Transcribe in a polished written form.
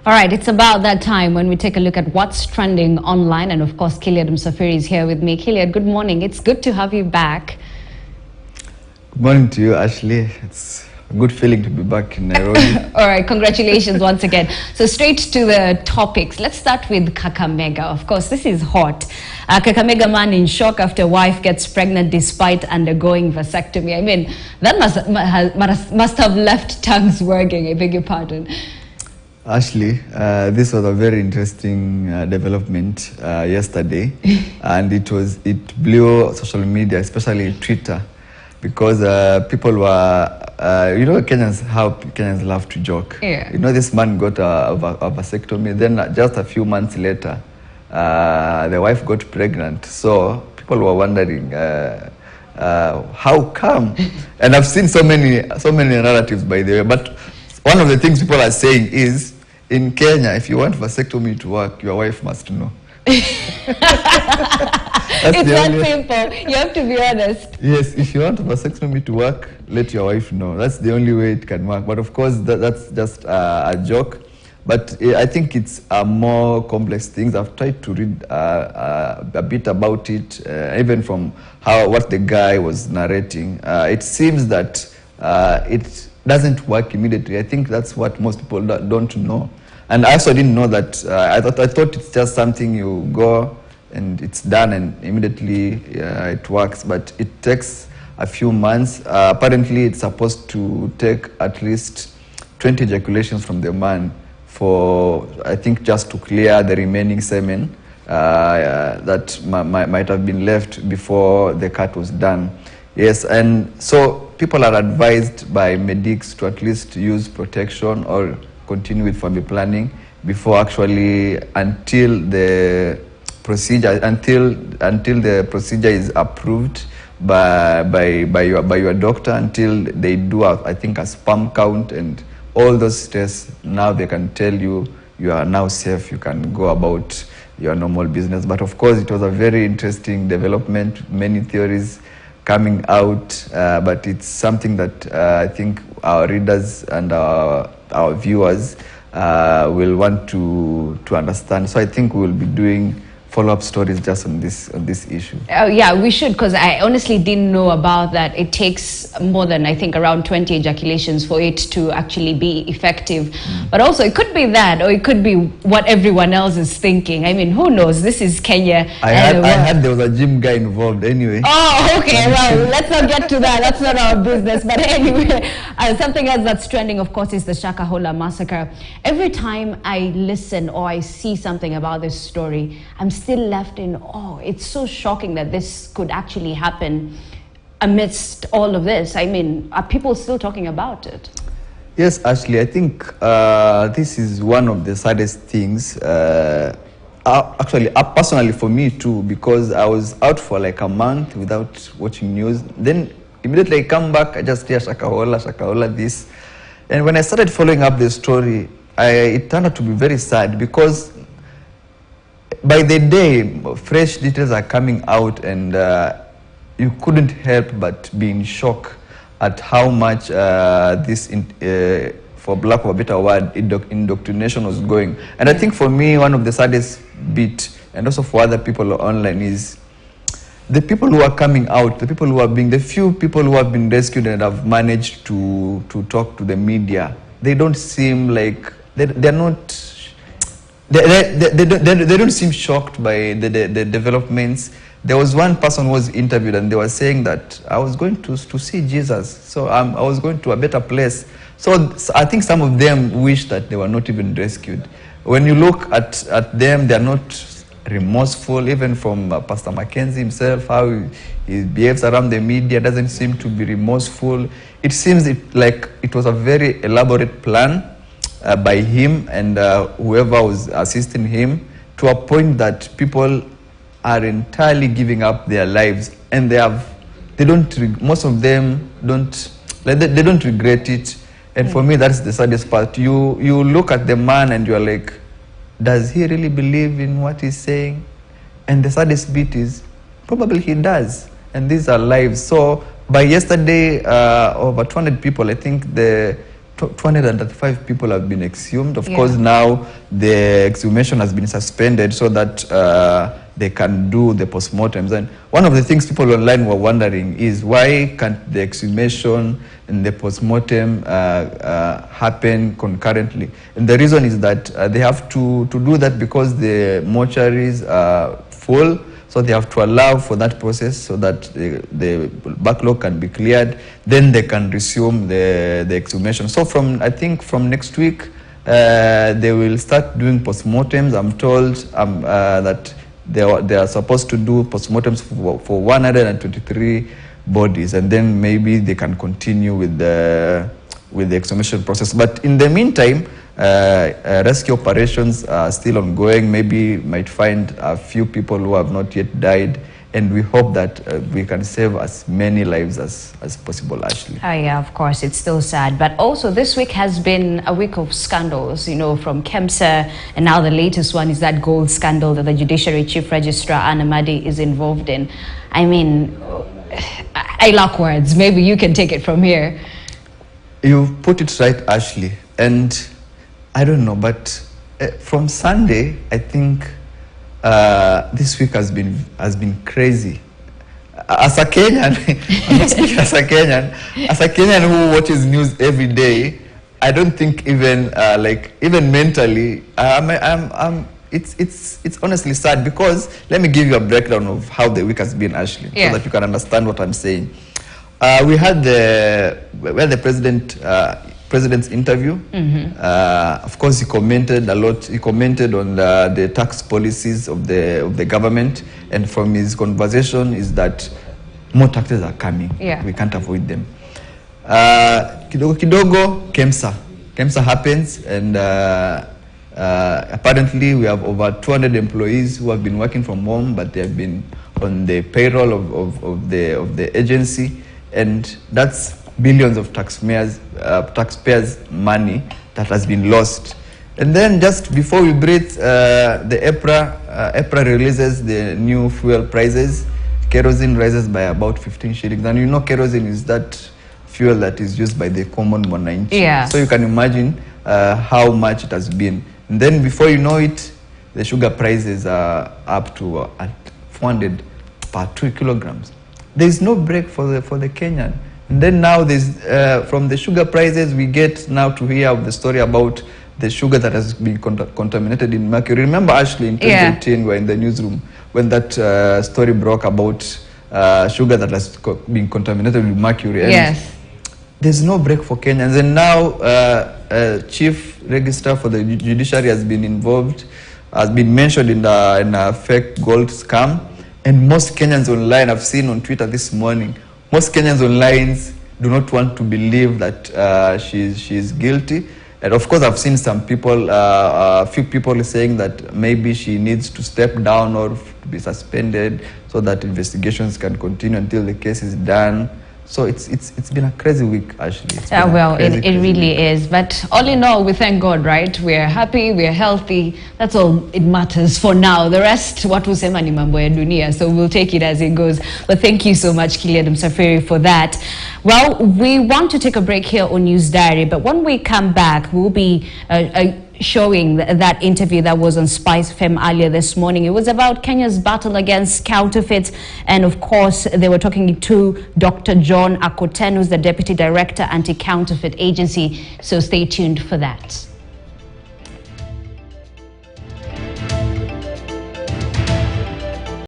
All right, it's about that time when we take a look at what's trending online. And of course, Kiliad Msafiri is here with me. Kiliad, good morning. It's good to have you back. Good morning to you, Ashley. It's a good feeling to be back in Nairobi. All right, congratulations once again. So straight to the topics. Let's start with Kakamega. Of course, this is hot. Kakamega man in shock after wife gets pregnant despite undergoing vasectomy. I mean, that must have left tongues working. I beg your pardon. Ashley, this was a very interesting development yesterday, and it blew social media, especially Twitter, because people were, you know, how Kenyans love to joke. Yeah. You know, this man got a vasectomy, then just a few months later, the wife got pregnant. So people were wondering, how come? And I've seen so many narratives, by the way. But one of the things people are saying is, in Kenya, if you want vasectomy to work, your wife must know. It's that simple. You have to be honest. Yes, if you want vasectomy to work, let your wife know. That's the only way it can work. But of course, that's just a joke. But I think it's a more complex things. I've tried to read a bit about it, even from what the guy was narrating. It seems that it doesn't work immediately. I think that's what most people don't know. And I also didn't know that. I thought it's just something you go and it's done and immediately it works. But it takes a few months. Apparently, it's supposed to take at least 20 ejaculations from the man for, I think, just to clear the remaining semen that might have been left before the cut was done. Yes, and so people are advised by medics to at least use protection or continue with family planning before actually until the procedure is approved by your doctor, until they do I think a sperm count and all those tests. Now they can tell you are now safe, you can go about your normal business. But of course, it was a very interesting development, many theories coming out, but it's something that I think our readers and our viewers will want to understand. So I think we will be doing follow-up stories just on this issue. Yeah, we should, because I honestly didn't know about that. It takes more than, I think, around 20 ejaculations for it to actually be effective. But also, it could be that, or it could be what everyone else is thinking. I mean, who knows? This is Kenya. I heard there was a gym guy involved anyway. Oh, okay. Well, let's not get to that. That's not our business. But anyway, something else that's trending, of course, is the Shola massacre. Every time I listen or I see something about this story, I'm still left in awe. It's so shocking that this could actually happen amidst all of this. I mean, are people still talking about it? Yes, Ashley, I think this is one of the saddest things. Actually, personally for me too, because I was out for like a month without watching news. Then immediately I come back, I just hear Shakahola this. And when I started following up the story, it turned out to be very sad, because by the day, fresh details are coming out, and you couldn't help but be in shock at how much this, for lack of a better word, indoctrination was going. And I think for me, one of the saddest bit, and also for other people online, is the people who are coming out, the few people who have been rescued and have managed to talk to the media. They don't seem like, they're not, they don't seem shocked by the developments. There was one person who was interviewed, and they were saying that I was going to see Jesus, so I was going to a better place. So I think some of them wish that they were not even rescued. When you look at them, they are not remorseful, even from Pastor Mackenzie himself, how he behaves around the media doesn't seem to be remorseful. It seems like it was a very elaborate plan by him and whoever was assisting him, to a point that people are entirely giving up their lives, and most of them don't regret it. And for me, that's the saddest part. You look at the man and you're like, does he really believe in what he's saying? And the saddest bit is, probably he does. And these are lives. So by yesterday, over 200 people, I think the 235 people have been exhumed. Of course, now the exhumation has been suspended so that they can do the postmortems. And one of the things people online were wondering is why can't the exhumation and the postmortem happen concurrently? And the reason is that they have to do that because the mortuaries are full. So they have to allow for that process so that the backlog can be cleared. Then they can resume the exhumation. So I think from next week, they will start doing postmortems. I'm told that they are supposed to do postmortems for 123 bodies, and then maybe they can continue with the exhumation process. But in the meantime, rescue operations are still ongoing. Maybe might find a few people who have not yet died, and we hope that we can save as many lives as possible, Ashley. Yeah, of course, it's still sad. But also this week has been a week of scandals, you know, from KEMSA, and now the latest one is that gold scandal that the Judiciary Chief Registrar, Anna Madi, is involved in. I mean, I lack words. Maybe you can take it from here. You put it right, Ashley. And I don't know, but from Sunday, I think this week has been crazy. As a Kenyan, I'm not speaking as a Kenyan who watches news every day, I don't think even even mentally, it's honestly sad, because let me give you a breakdown of how the week has been, Ashley, so that you can understand what I'm saying. We had the president's interview. Of course, he commented a lot. He commented on the tax policies of the government, and from his conversation is that more taxes are coming. We can't avoid them. Kidogo, KEMSA happens, and apparently we have over 200 employees who have been working from home, but they have been on the payroll of the agency, and that's billions of taxpayers' money that has been lost. And then just before we breathe, the EPRA releases the new fuel prices. Kerosene rises by about 15 shillings. And you know kerosene is that fuel that is used by the common mwananchi. So you can imagine how much it has been. And then before you know it, the sugar prices are up to 400 per 2 kilograms. There is no break for the Kenyan. And then now there's from the sugar prices, we get now to hear the story about the sugar that has been contaminated in mercury. Remember, Ashley, in 2018, we were in the newsroom when that story broke about sugar that has been contaminated with mercury. And there's no break for Kenyans. And now Chief Registrar for the Judiciary has been involved, has been mentioned in a fake gold scam. And most Kenyans online, I've seen on Twitter this morning, most Kenyans online do not want to believe that she's guilty. And of course, I've seen some people, a few people saying that maybe she needs to step down or to be suspended so that investigations can continue until the case is done. So it's been a crazy week, Ashley. Well, it really is. But all in all, we thank God, right? We're happy, we're healthy. That's all it matters for now. The rest, what was ni mambo ya dunia. So we'll take it as it goes. But thank you so much, Kilian Msafiri, for that. Well, we want to take a break here on News Diary. But when we come back, we'll be showing that interview that was on Spice FM earlier this morning. It was about Kenya's battle against counterfeits, and of course they were talking to Dr. John Akoten, who's the Deputy Director, Anti-Counterfeit Agency. So stay tuned for that.